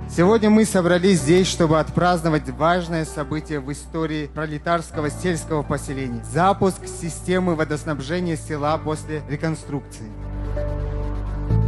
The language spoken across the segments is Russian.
Сегодня мы собрались здесь, чтобы отпраздновать важное событие в истории пролетарского сельского поселения – запуск системы водоснабжения села после реконструкции.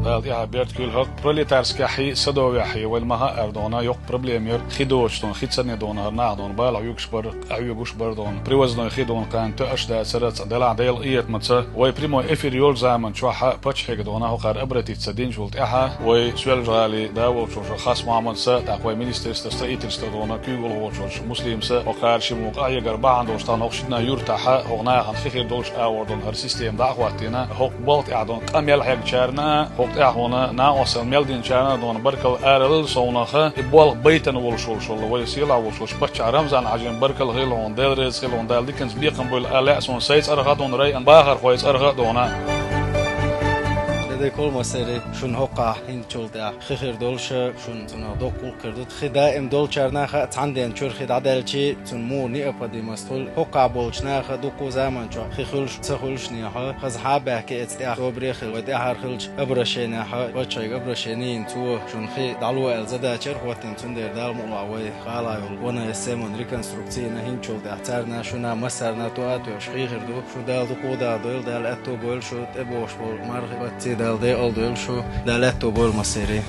يا بيرت كل هك بروليتارسكا حي سدوي حي والمها أردونا يق بروبليمير خدوش دون خدسني دون هرنا دون بالا يكشبر يكشبر دون بريوزنا خدون كان تأشدا سرت دلع ديل إيت متى وي بريمو إفيريول زمان شو ح بتش حق دونا هو قار أبرتي تسدين جولت إحا وي سؤال جالي داو شو خاص معمل سا تقوي مينستر استريت استدونا كيقول هو شو مسلم سا وقار شي موقع يقر بعد وشتان هوشنا يرتاح هونا خن خير دولش أوردون هر سيستم دعواتنا هو بولت أعدون كامل حق شارنا هنا ناقص الميلدين شانا دون بركل أرل صونخة إبوال بيتن والشول ويسيلا والشول بتش رمزان عجين بركل غيل هون ديرز غيل هون دال ديكنز بيقم بول ألاء صون سيس أرغا دون رأي أن باخر خويس أرغا دونا ده كل مسيرة شون هقع هين شولتا خير دولش شون تنا دوكل كردت خدا ام دول شرنا خ عندي شور خدا دالشي تنمو نيقبا دي مستول هقع بولشنا خ دوكو زمان شو خيخلش تخلش نيها خز حابه كي اتستيا خبريخ ودي هرخلش ابرشينا خ وچاي ابرشينين تو شون خي دالو الزدا چر وقتن تندر دال مولوي خالا وانا سيمون ريكونستركسينا هين شولتا احترنا شونا مسرنا تو اتو خير دو شو دال دوكو دال اتو بول شو ابوش بول مرغ ده алдуэл шо далето бол масери.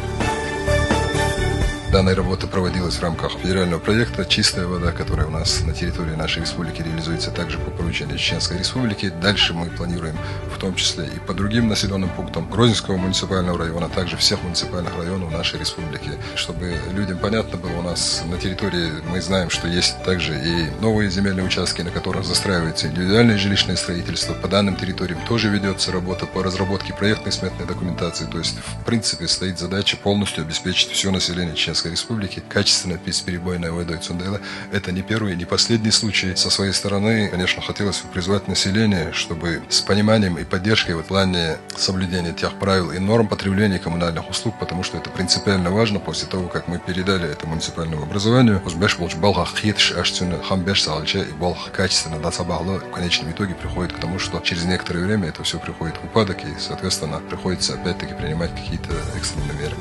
Данная работа проводилась в рамках федерального проекта «Чистая вода», который у нас на территории нашей республики реализуется также по поручению Чеченской республики. Дальше мы планируем в том числе и по другим населенным пунктам Грозненского муниципального района, а также всех муниципальных районов нашей республики. Чтобы людям понятно было, у нас на территории мы знаем, что есть также и новые земельные участки, на которых застраивается индивидуальное жилищное строительство. По данным территориям тоже ведется работа по разработке проектной сметной документации. То есть, в принципе, стоит задача полностью обеспечить все население Чеченской республики качественно бесперебойной водой Цундайла. Это не первый и не последний случай. Со своей стороны, конечно, хотелось бы призвать население, чтобы с пониманием и поддержкой в плане соблюдения тех правил и норм потребления коммунальных услуг, потому что это принципиально важно после того, как мы передали это муниципальному образованию. И качественно в конечном итоге приходит к тому, что через некоторое время это все приходит в упадок и, соответственно, приходится опять-таки принимать какие-то экстренные меры.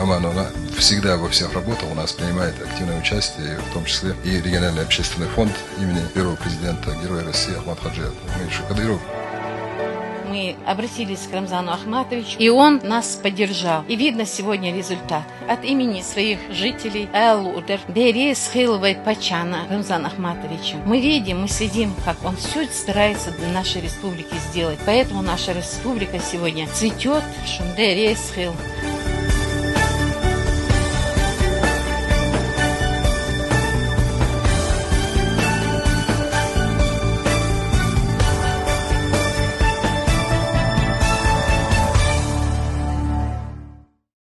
Аманона всегда во всех работах у нас принимает активное участие, в том числе и региональный общественный фонд имени первого президента Героя России Ахмад Хаджи Кадырова. Мы обратились к Рамзану Ахматовичу, и он нас поддержал. И видно сегодня результат. От имени своих жителей Эл-Удер, Дерес Хиловой Пачана Рамзана Ахматовича. Мы видим, мы следим, как он все старается для нашей республики сделать. Поэтому наша республика сегодня цветет. Шундерес Хил.